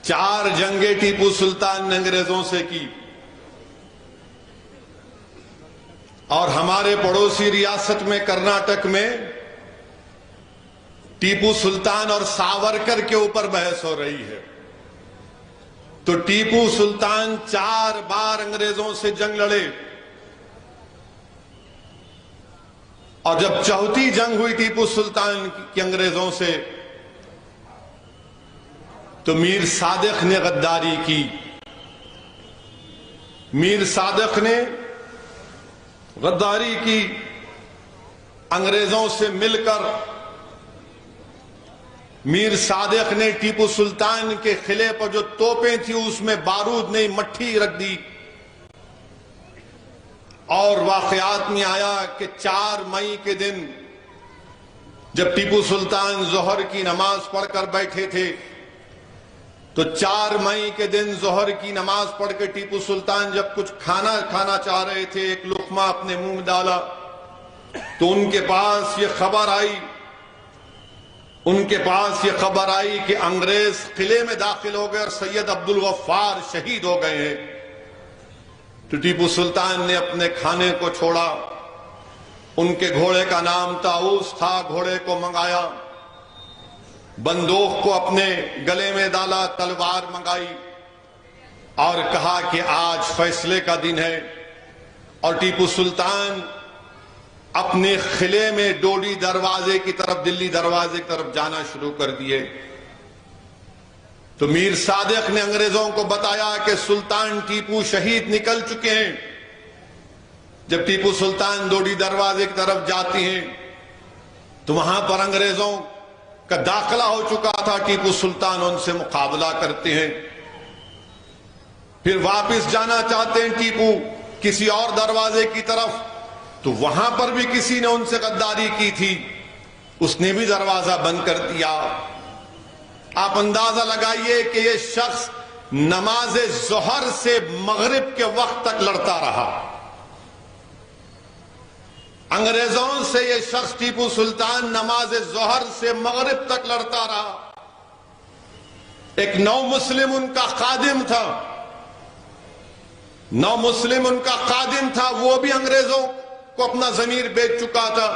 4 جنگیں ٹیپو سلطان نے انگریزوں سے کی، اور ہمارے پڑوسی ریاست میں کرناٹک میں ٹیپو سلطان اور ساورکر کے اوپر بحث ہو رہی ہے۔ تو ٹیپو سلطان 4 بار انگریزوں سے جنگ لڑے، اور جب چوتھی جنگ ہوئی ٹیپو سلطان کی انگریزوں سے تو میر صادق نے غداری کی۔ میر صادق نے غداری کی، انگریزوں سے مل کر میر صادق نے ٹیپو سلطان کے قلعے پر جو توپیں تھیں اس میں بارود نہیں مٹھی رکھ دی، اور واقعات میں آیا کہ 4 مئی کے دن جب ٹیپو سلطان ظہر کی نماز پڑھ کر بیٹھے تھے تو 4 مئی کے دن ظہر کی نماز پڑھ کے ٹیپو سلطان جب کچھ کھانا چاہ رہے تھے، ایک لقمہ اپنے منہ میں ڈالا تو ان کے پاس یہ خبر آئی کہ انگریز قلعے میں داخل ہو گئے اور سید عبدالغفار شہید ہو گئے ہیں۔ تو ٹیپو سلطان نے اپنے کھانے کو چھوڑا، ان کے گھوڑے کا نام طاؤس تھا، گھوڑے کو منگایا، بندوق کو اپنے گلے میں ڈالا، تلوار منگائی اور کہا کہ آج فیصلے کا دن ہے، اور ٹیپو سلطان اپنے قلعے میں ڈوڈی دروازے کی طرف، دلی دروازے کی طرف جانا شروع کر دیے۔ تو میر صادق نے انگریزوں کو بتایا کہ سلطان ٹیپو شہید نکل چکے ہیں۔ جب ٹیپو سلطان ڈوڈی دروازے کی طرف جاتی ہیں تو وہاں پر انگریزوں کا داخلہ ہو چکا تھا، ٹیپو سلطان ان سے مقابلہ کرتے ہیں، پھر واپس جانا چاہتے ہیں ٹیپو کسی اور دروازے کی طرف، تو وہاں پر بھی کسی نے ان سے غداری کی تھی، اس نے بھی دروازہ بند کر دیا۔ آپ اندازہ لگائیے کہ یہ شخص نماز ظہر سے مغرب کے وقت تک لڑتا رہا۔ انگریزوں سے یہ شخص ٹیپو سلطان نماز ظہر سے مغرب تک لڑتا رہا۔ ایک نو مسلم ان کا خادم تھا، وہ بھی انگریزوں کو اپنا ضمیر بیچ چکا تھا۔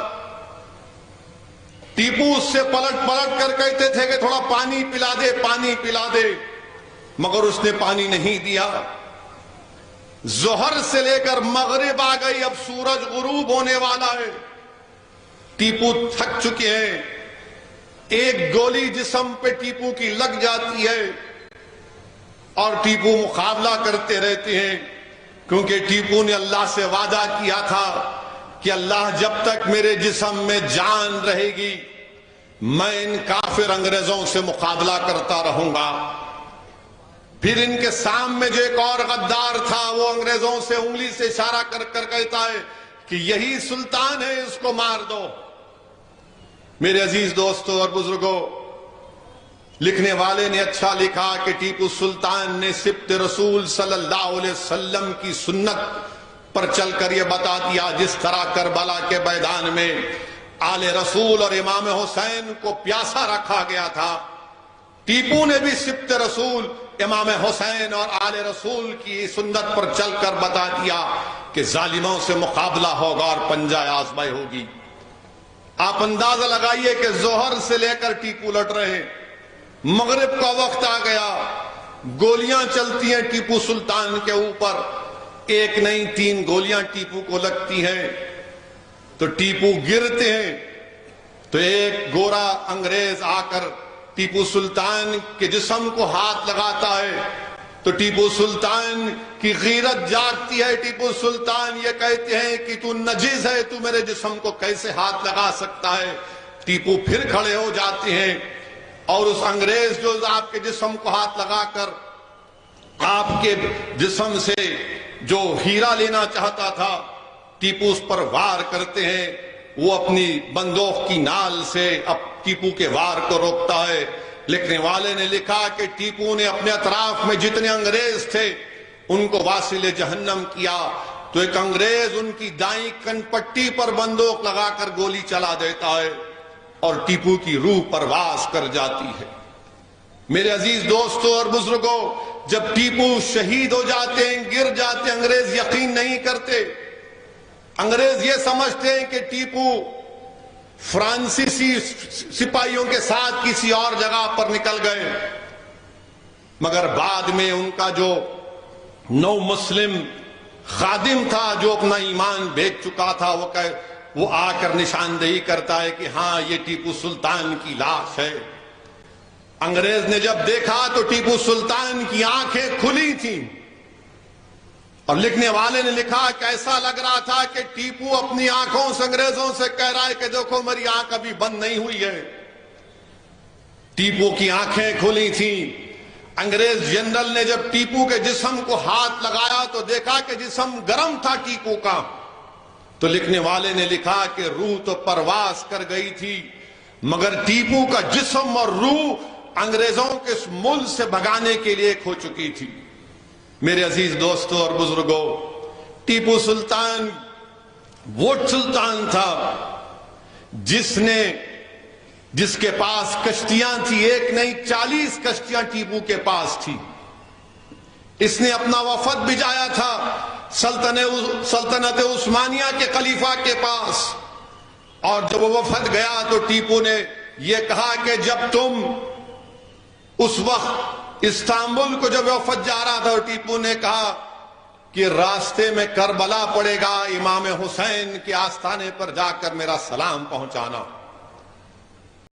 ٹیپو اس سے پلٹ کر کہتے تھے کہ تھوڑا پانی پلا دے، مگر اس نے پانی نہیں دیا۔ ظہر سے لے کر مغرب آ گئی، اب سورج غروب ہونے والا ہے، ٹیپو تھک چکے ہیں، ایک گولی جسم پہ ٹیپو کی لگ جاتی ہے اور ٹیپو مقابلہ کرتے رہتے ہیں، کیونکہ ٹیپو نے اللہ سے وعدہ کیا تھا کہ اللہ جب تک میرے جسم میں جان رہے گی میں ان کافر انگریزوں سے مقابلہ کرتا رہوں گا۔ پھر ان کے سامنے جو ایک اور غدار تھا وہ انگریزوں سے انگلی سے اشارہ کر کہتا ہے کہ یہی سلطان ہے، اس کو مار دو۔ میرے عزیز دوستوں اور بزرگوں، لکھنے والے نے اچھا لکھا کہ ٹیپو سلطان نے سبط رسول صلی اللہ علیہ وسلم کی سنت پر چل کر یہ بتا دیا، جس طرح کربلا کے میدان میں آل رسول اور امام حسین کو پیاسا رکھا گیا تھا، ٹیپو نے بھی سبط رسول امام حسین اور آل رسول کی سنت پر چل کر بتا دیا کہ ظالموں سے مقابلہ ہوگا اور پنجہ آزمائی ہوگی۔ آپ اندازہ لگائیے کہ ظہر سے لے کر ٹیپو لڑ رہے ہیں، مغرب کا وقت آ گیا، گولیاں چلتی ہیں ٹیپو سلطان کے اوپر، ایک نہیں 3 گولیاں ٹیپو کو لگتی ہیں، تو ٹیپو گرتے ہیں۔ تو ایک گورا انگریز آ کر ٹیپو سلطان کے جسم کو ہاتھ لگاتا ہے، تو ٹیپو سلطان کی غیرت جاگتی ہے۔ ٹیپو سلطان یہ کہتے ہیں کہ تو نجس ہے، تو میرے جسم کو کیسے ہاتھ لگا سکتا ہے؟ ٹیپو پھر کھڑے ہو جاتے ہیں اور اس انگریز جو آپ کے جسم کو ہاتھ لگا کر آپ کے جسم سے جو ہیرا لینا چاہتا تھا، ٹیپو اس پر وار کرتے ہیں، وہ اپنی بندوق کی نال سے اب ٹیپو کے وار کو روکتا ہے۔ لکھنے والے نے لکھا کہ ٹیپو نے اپنے اطراف میں جتنے انگریز تھے ان کو واصل جہنم کیا، تو ایک انگریز ان کی دائیں کن پٹی پر بندوق لگا کر گولی چلا دیتا ہے اور ٹیپو کی روح پرواز کر جاتی ہے۔ میرے عزیز دوستوں اور بزرگوں، جب ٹیپو شہید ہو جاتے ہیں، گر جاتے ہیں، انگریز یقین نہیں کرتے. انگریز یہ سمجھتے ہیں کہ ٹیپو فرانسیسی سپاہیوں کے ساتھ کسی اور جگہ پر نکل گئے. مگر بعد میں ان کا جو نو مسلم خادم تھا، جو اپنا ایمان بیچ چکا تھا، وہ آ کر نشاندہی کرتا ہے کہ ہاں یہ ٹیپو سلطان کی لاش ہے. انگریز نے جب دیکھا تو ٹیپو سلطان کی آنکھیں کھلی تھیں، اور لکھنے والے نے لکھا کہ ایسا لگ رہا تھا کہ ٹیپو اپنی آنکھوں سے انگریزوں سے کہہ رہا ہے کہ دیکھو میری آنکھ ابھی بند نہیں ہوئی ہے. ٹیپو کی آنکھیں کھلی تھیں. انگریز جنرل نے جب ٹیپو کے جسم کو ہاتھ لگایا تو دیکھا کہ جسم گرم تھا ٹیپو کا. تو لکھنے والے نے لکھا کہ روح تو پرواز کر گئی تھی، مگر ٹیپو کا جسم اور روح انگریزوں کے اس ملک سے بھگانے کے لیے کھو چکی تھی. میرے عزیز دوستوں اور بزرگوں، ٹیپو سلطان وہ سلطان تھا جس کے پاس کشتیاں تھی، ایک نہیں 40 کشتیاں ٹیپو کے پاس تھی. اس نے اپنا وفد بھیجایا تھا سلطنت عثمانیہ کے خلیفہ کے پاس، اور جب وہ وفد گیا تو ٹیپو نے یہ کہا کہ جب تم اس وقت استنبول کو جب وفد جا رہا تھا، ٹیپو نے کہا کہ راستے میں کربلا پڑے گا، امام حسین کے آستانے پر جا کر میرا سلام پہنچانا.